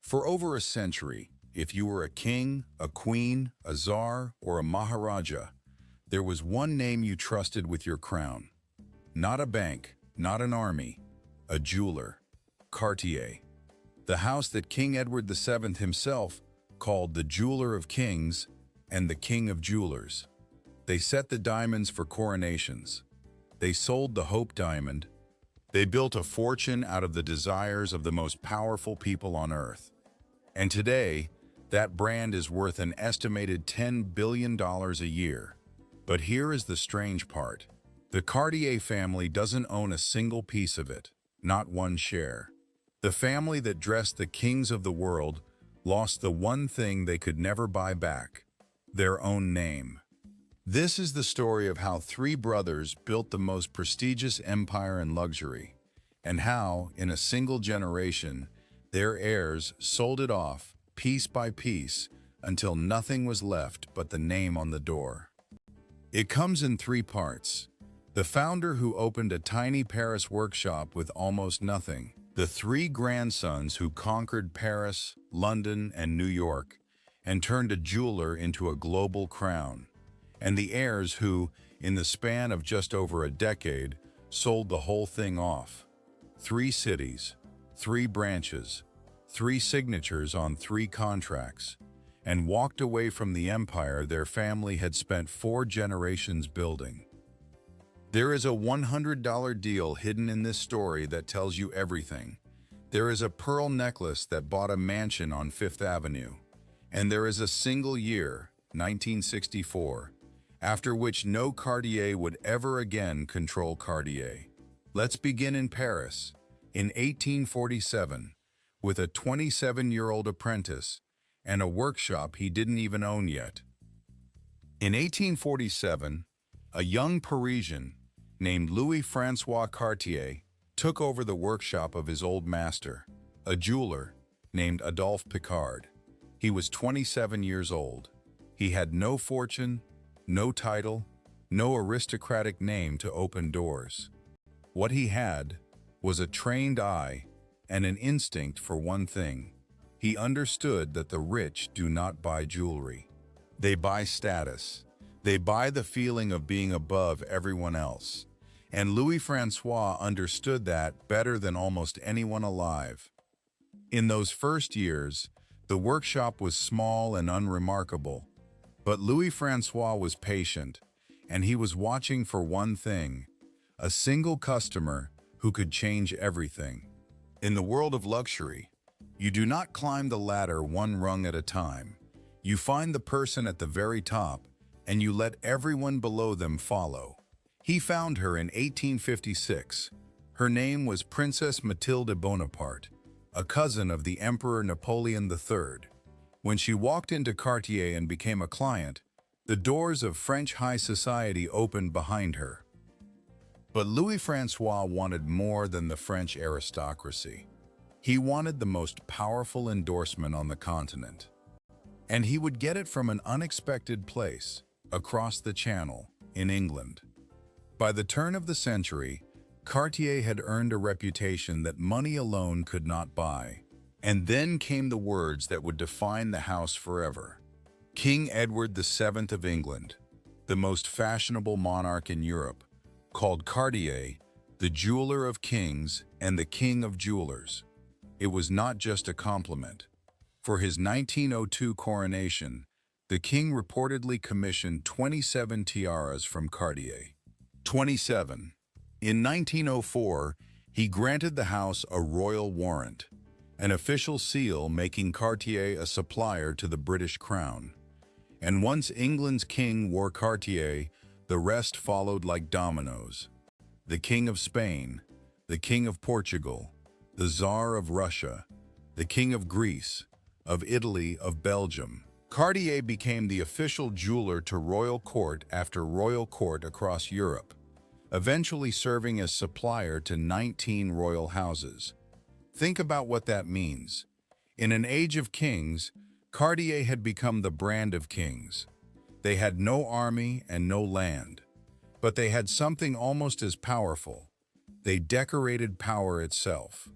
For over a century, if you were a king, a queen, a czar, or a maharaja, there was one name you trusted with your crown. Not a bank, not an army, a jeweler, Cartier. The house that King Edward VII himself called the Jeweler of Kings and the King of Jewelers. They set the diamonds for coronations. They sold the Hope Diamond. They built a fortune out of the desires of the most powerful people on earth. And today, that brand is worth an estimated $10 billion a year. But here is the strange part. The Cartier family doesn't own a single piece of it, not one share. The family that dressed the kings of the world lost the one thing they could never buy back, their own name. This is the story of how three brothers built the most prestigious empire in luxury, and how, in a single generation, their heirs sold it off, piece by piece, until nothing was left but the name on the door. It comes in three parts. The founder who opened a tiny Paris workshop with almost nothing, the three grandsons who conquered Paris, London, and New York, and turned a jeweler into a global crown, and the heirs who, in the span of just over a decade, sold the whole thing off. 3 cities, 3 branches, 3 signatures on 3 contracts, and walked away from the empire their family had spent 4 generations building. There is a $100 deal hidden in this story that tells you everything. There is a pearl necklace that bought a mansion on Fifth Avenue. And there is a single year, 1964, after which no Cartier would ever again control Cartier. Let's begin in Paris, in 1847, with a 27-year-old apprentice and a workshop he didn't even own yet. In 1847, a young Parisian named Louis-François Cartier took over the workshop of his old master, a jeweler named Adolphe Picard. He was 27 years old. He had no fortune, no title, no aristocratic name to open doors. What he had was a trained eye and an instinct for one thing. He understood that the rich do not buy jewelry. They buy status. They buy the feeling of being above everyone else. And Louis-François understood that better than almost anyone alive. In those first years, the workshop was small and unremarkable, but Louis-François was patient, and he was watching for one thing, a single customer who could change everything. In the world of luxury, you do not climb the ladder one rung at a time. You find the person at the very top, and you let everyone below them follow. He found her in 1856. Her name was Princess Mathilde Bonaparte, a cousin of the Emperor Napoleon III. When she walked into Cartier and became a client, the doors of French high society opened behind her. But Louis-François wanted more than the French aristocracy. He wanted the most powerful endorsement on the continent. And he would get it from an unexpected place, across the Channel, in England. By the turn of the century, Cartier had earned a reputation that money alone could not buy. And then came the words that would define the house forever. King Edward VII of England, the most fashionable monarch in Europe, called Cartier the jeweler of kings and the king of jewelers. It was not just a compliment. For his 1902 coronation, the king reportedly commissioned 27 tiaras from Cartier. 27. In 1904, he granted the house a royal warrant, an official seal making Cartier a supplier to the British crown. And once England's king wore Cartier, the rest followed like dominoes. The King of Spain, the King of Portugal, the Tsar of Russia, the King of Greece, of Italy, of Belgium. Cartier became the official jeweler to royal court after royal court across Europe, eventually serving as supplier to 19 royal houses. Think about what that means. In an age of kings, Cartier had become the brand of kings. They had no army and no land, but they had something almost as powerful. They decorated power itself.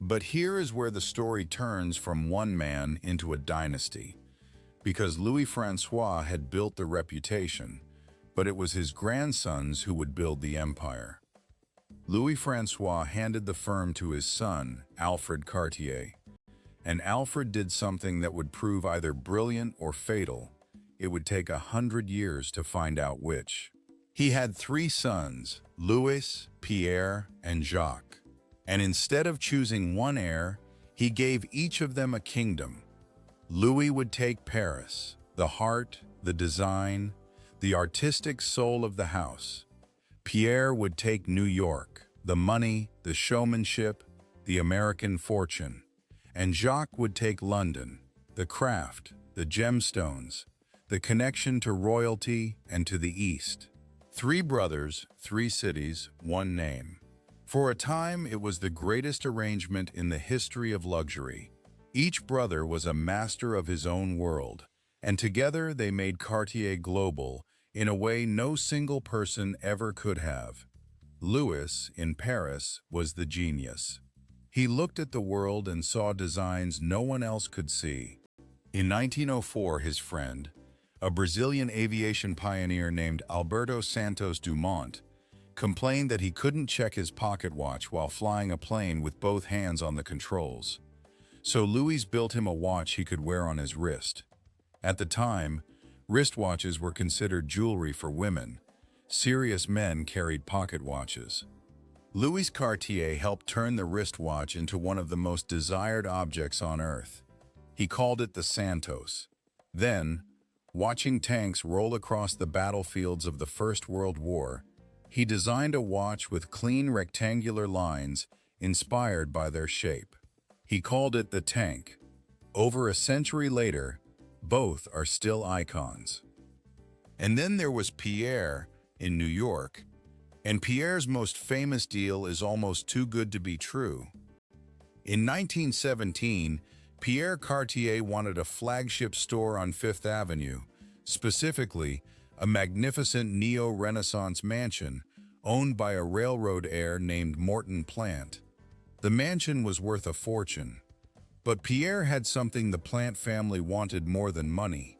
But here is where the story turns from one man into a dynasty, because Louis-François had built the reputation, but it was his grandsons who would build the empire. Louis-François handed the firm to his son, Alfred Cartier, and Alfred did something that would prove either brilliant or fatal. It would take 100 years to find out which. He had 3 sons, Louis, Pierre, and Jacques. And instead of choosing one heir, he gave each of them a kingdom. Louis would take Paris, the heart, the design, the artistic soul of the house. Pierre would take New York, the money, the showmanship, the American fortune. And Jacques would take London, the craft, the gemstones, the connection to royalty and to the East. 3 brothers, 3 cities, 1 name. For a time, it was the greatest arrangement in the history of luxury. Each brother was a master of his own world, and together they made Cartier global in a way no single person ever could have. Louis, in Paris, was the genius. He looked at the world and saw designs no one else could see. In 1904, his friend, a Brazilian aviation pioneer named Alberto Santos Dumont, complained that he couldn't check his pocket watch while flying a plane with both hands on the controls. So Louis built him a watch he could wear on his wrist. At the time, wristwatches were considered jewelry for women. Serious men carried pocket watches. Louis Cartier helped turn the wristwatch into one of the most desired objects on Earth. He called it the Santos. Then, watching tanks roll across the battlefields of the First World War, he designed a watch with clean rectangular lines inspired by their shape. He called it the tank. Over a century later, both are still icons. And then there was Pierre in New York, and Pierre's most famous deal is almost too good to be true. In 1917, Pierre Cartier wanted a flagship store on Fifth Avenue, specifically a magnificent neo-Renaissance mansion owned by a railroad heir named Morton Plant. The mansion was worth a fortune, but Pierre had something the Plant family wanted more than money.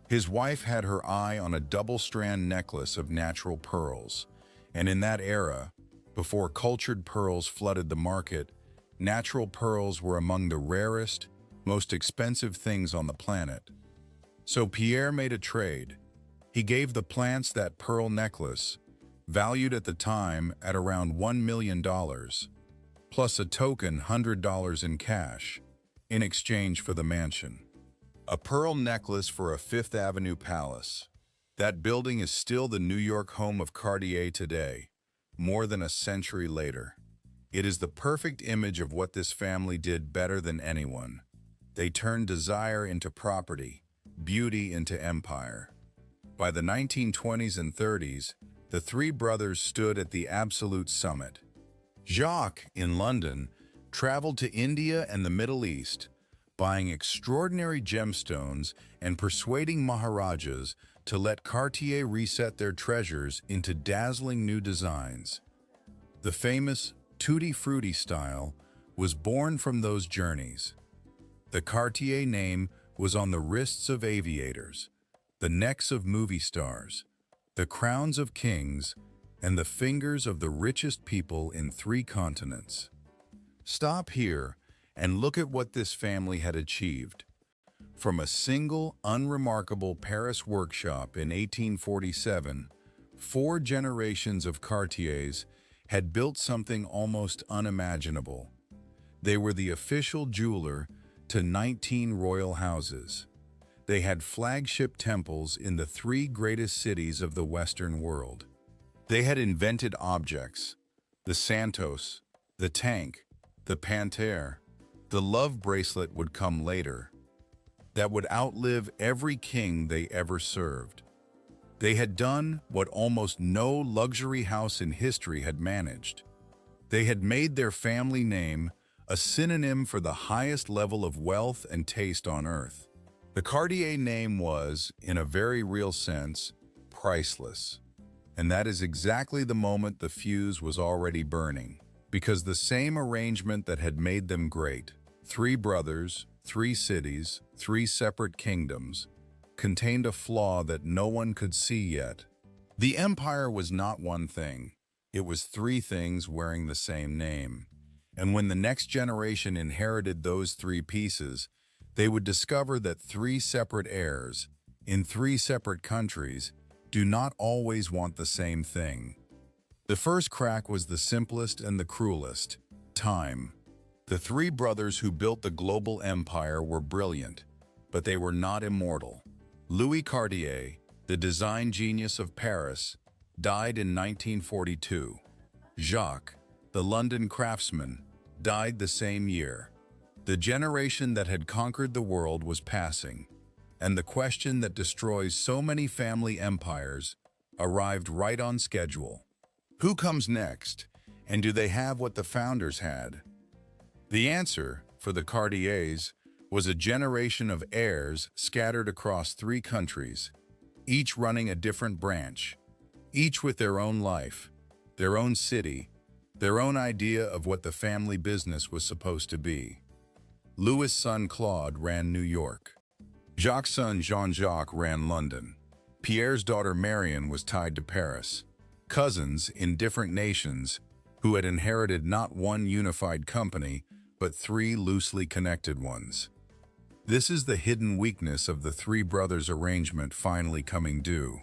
His wife had her eye on a double-strand necklace of natural pearls, and in that era, before cultured pearls flooded the market, natural pearls were among the rarest, most expensive things on the planet. So Pierre made a trade. He gave the Plants that pearl necklace, valued at the time at around $1 million, plus a token $100 in cash, in exchange for the mansion. A pearl necklace for a Fifth Avenue palace. That building is still the New York home of Cartier today, more than a century later. It is the perfect image of what this family did better than anyone. They turned desire into property, beauty into empire. By the 1920s and 30s, the 3 brothers stood at the absolute summit. Jacques, in London, traveled to India and the Middle East, buying extraordinary gemstones and persuading Maharajas to let Cartier reset their treasures into dazzling new designs. The famous Tutti Frutti style was born from those journeys. The Cartier name was on the wrists of aviators, the necks of movie stars, the crowns of kings, and the fingers of the richest people in 3 continents. Stop here and look at what this family had achieved. From a single, unremarkable Paris workshop in 1847, 4 generations of Cartiers had built something almost unimaginable. They were the official jeweler to 19 royal houses. They had flagship temples in the 3 greatest cities of the Western world. They had invented objects, the Santos, the tank, the Panthère. The love bracelet would come later, that would outlive every king they ever served. They had done what almost no luxury house in history had managed. They had made their family name a synonym for the highest level of wealth and taste on earth. The Cartier name was, in a very real sense, priceless. And that is exactly the moment the fuse was already burning. because the same arrangement that had made them great, three brothers, three cities, three separate kingdoms, contained a flaw that no one could see yet. The empire was not one thing. It was three things wearing the same name. And when the next generation inherited those three pieces, they would discover that three separate heirs, in three separate countries, do not always want the same thing. The first crack was the simplest and the cruelest: time. The three brothers who built the global empire were brilliant, but they were not immortal. Louis Cartier, the design genius of Paris, died in 1942. Jacques, the London craftsman, died the same year. The generation that had conquered the world was passing, and the question that destroys so many family empires arrived right on schedule. Who comes next, and do they have what the founders had? The answer, for the Cartiers, was a generation of heirs scattered across three countries, each running a different branch, each with their own life, their own city, their own idea of what the family business was supposed to be. Louis' son Claude ran New York. Jacques' son Jean-Jacques ran London. Pierre's daughter Marion was tied to Paris. Cousins in different nations who had inherited not one unified company, but three loosely connected ones. This is the hidden weakness of the three brothers' arrangement finally coming due.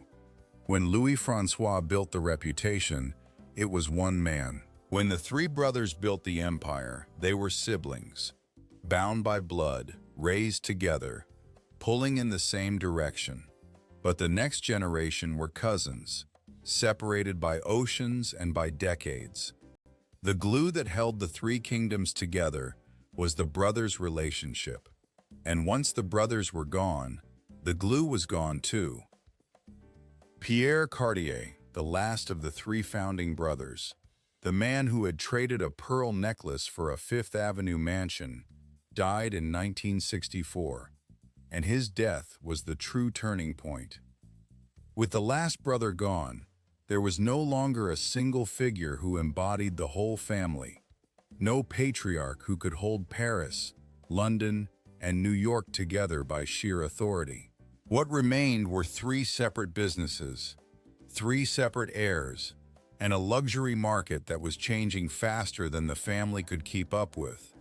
When Louis-François built the reputation, it was one man. When the three brothers built the empire, they were siblings, bound by blood, raised together, pulling in the same direction. But the next generation were cousins, separated by oceans and by decades. The glue that held the three kingdoms together was the brothers' relationship. And once the brothers were gone, the glue was gone too. Pierre Cartier, the last of the three founding brothers, the man who had traded a pearl necklace for a Fifth Avenue mansion, died in 1964, and his death was the true turning point. With the last brother gone, there was no longer a single figure who embodied the whole family, no patriarch who could hold Paris, London, and New York together by sheer authority. What remained were three separate businesses, three separate heirs, and a luxury market that was changing faster than the family could keep up with.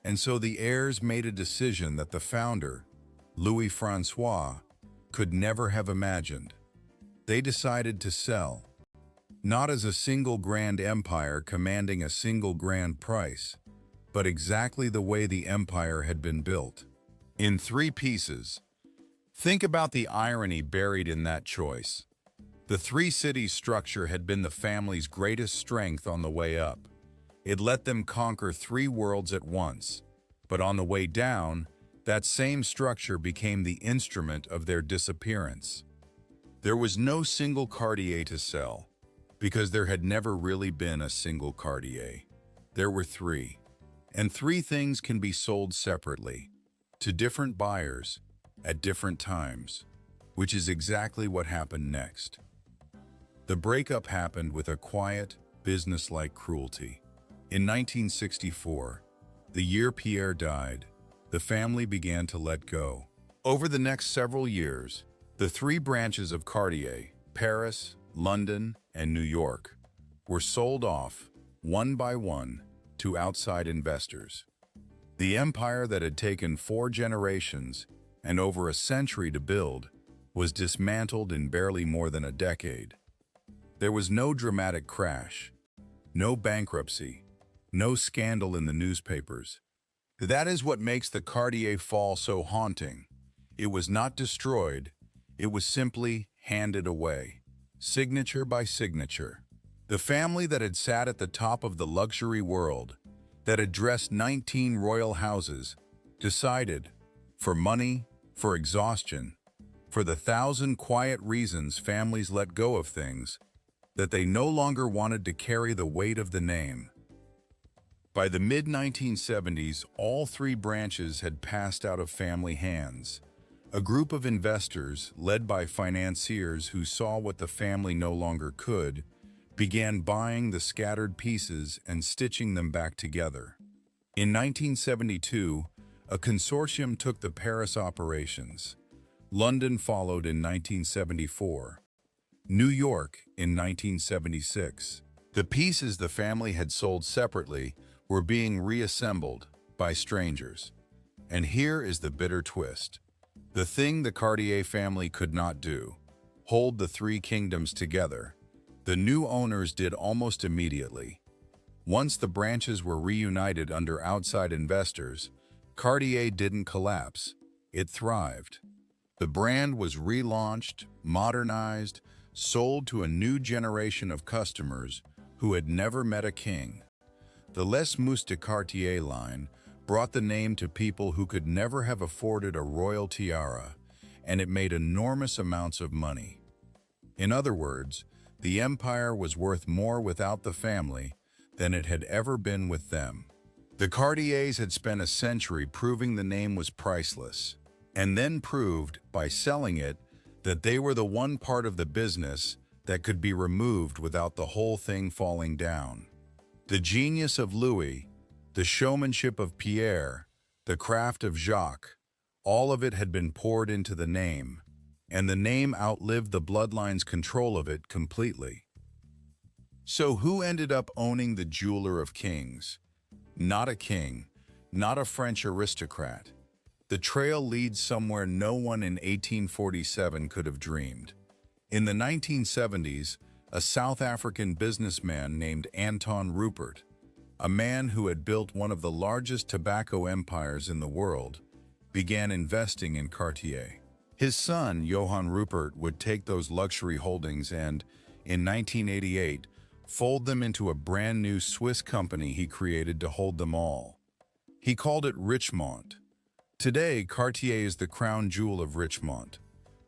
And so the heirs made a decision that the founder, Louis-François, could never have imagined. They decided to sell, not as a single grand empire commanding a single grand price, but exactly the way the empire had been built, in three pieces. Think about the irony buried in that choice. The three-city structure had been the family's greatest strength on the way up. It let them conquer three worlds at once, but on the way down, that same structure became the instrument of their disappearance. There was no single Cartier to sell, because there had never really been a single Cartier. There were three. And three things can be sold separately, to different buyers, at different times, which is exactly what happened next. The breakup happened with a quiet, business-like cruelty. In 1964, the year Pierre died, the family began to let go. Over the next several years, the three branches of Cartier, Paris, London, and New York, were sold off, one by one, to outside investors. The empire that had taken 4 generations and over a century to build was dismantled in barely more than a decade. There was no dramatic crash, no bankruptcy, no scandal in the newspapers. That is what makes the Cartier fall so haunting. It was not destroyed, it was simply handed away, signature by signature. The family that had sat at the top of the luxury world, that had dressed 19 royal houses, decided, for money, for exhaustion, for the 1,000 quiet reasons families let go of things, that they no longer wanted to carry the weight of the name. By the mid-1970s, all three branches had passed out of family hands. A group of investors, led by financiers who saw what the family no longer could, began buying the scattered pieces and stitching them back together. In 1972, a consortium took the Paris operations. London followed in 1974. New York in 1976. The pieces the family had sold separately were being reassembled by strangers. And here is the bitter twist. The thing the Cartier family could not do, hold the three kingdoms together, the new owners did almost immediately. Once the branches were reunited under outside investors, Cartier didn't collapse, it thrived. The brand was relaunched, modernized, sold to a new generation of customers who had never met a king. The Les Mousses de Cartier line brought the name to people who could never have afforded a royal tiara, and it made enormous amounts of money. In other words, the empire was worth more without the family than it had ever been with them. The Cartiers had spent a century proving the name was priceless, and then proved, by selling it, that they were the one part of the business that could be removed without the whole thing falling down. The genius of Louis, the showmanship of Pierre, the craft of Jacques, all of it had been poured into the name, and the name outlived the bloodline's control of it completely. So who ended up owning the jeweler of kings? Not a king, not a French aristocrat. The trail leads somewhere no one in 1847 could have dreamed. In the 1970s, a South African businessman named Anton Rupert, a man who had built one of the largest tobacco empires in the world, began investing in Cartier. His son, Johann Rupert, would take those luxury holdings and, in 1988, fold them into a brand new Swiss company he created to hold them all. He called it Richemont. Today, Cartier is the crown jewel of Richemont.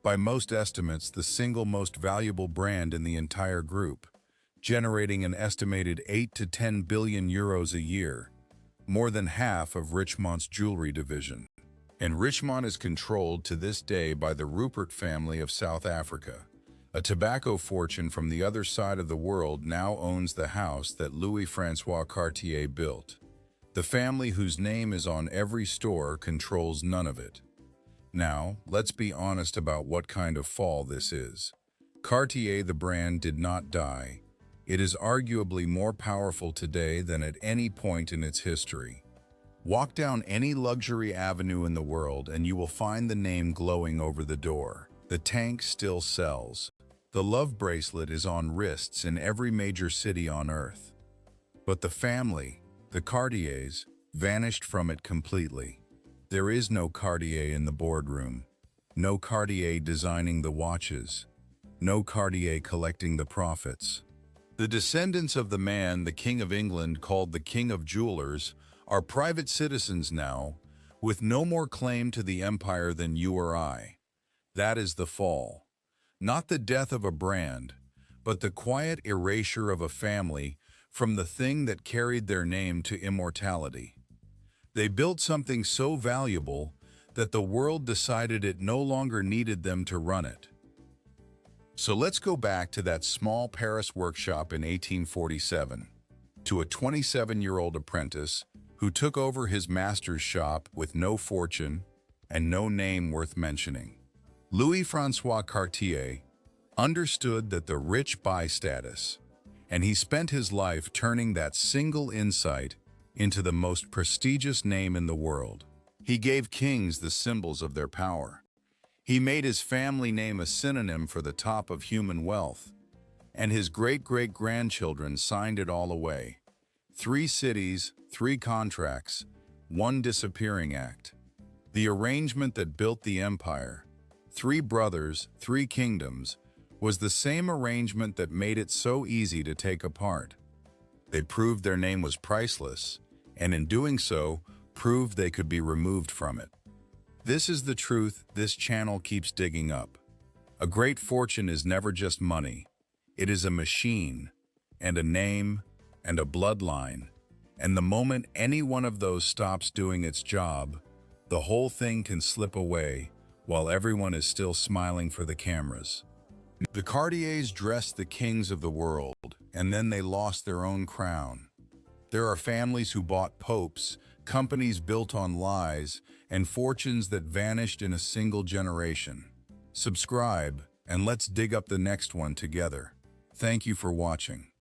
By most estimates, the single most valuable brand in the entire group, generating an estimated 8 to 10 billion euros a year, more than half of Richemont's jewelry division. And Richemont is controlled to this day by the Rupert family of South Africa. A tobacco fortune from the other side of the world now owns the house that Louis-François Cartier built. The family whose name is on every store controls none of it. Now, let's be honest about what kind of fall this is. Cartier, the brand, did not die. It is arguably more powerful today than at any point in its history. Walk down any luxury avenue in the world and you will find the name glowing over the door. The tank still sells. The love bracelet is on wrists in every major city on earth. But the family, the Cartiers, vanished from it completely. There is no Cartier in the boardroom, no Cartier designing the watches, no Cartier collecting the profits. The descendants of the man the King of England called the King of Jewelers are private citizens now, with no more claim to the empire than you or I. That is the fall. Not the death of a brand, but the quiet erasure of a family from the thing that carried their name to immortality. They built something so valuable that the world decided it no longer needed them to run it. So let's go back to that small Paris workshop in 1847, to a 27-year-old apprentice who took over his master's shop with no fortune and no name worth mentioning. Louis-François Cartier understood that the rich buy status, and he spent his life turning that single insight into the most prestigious name in the world. He gave kings the symbols of their power. He made his family name a synonym for the top of human wealth, and his great-great-grandchildren signed it all away. 3 cities, 3 contracts, 1 disappearing act. The arrangement that built the empire, 3 brothers, 3 kingdoms, was the same arrangement that made it so easy to take apart. They proved their name was priceless, and in doing so, proved they could be removed from it. This is the truth this channel keeps digging up. A great fortune is never just money. It is a machine, and a name, and a bloodline. And the moment any one of those stops doing its job, the whole thing can slip away while everyone is still smiling for the cameras. The Cartiers dressed the kings of the world, and then they lost their own crown. There are families who bought popes, companies built on lies, and fortunes that vanished in a single generation. Subscribe, and let's dig up the next one together. Thank you for watching.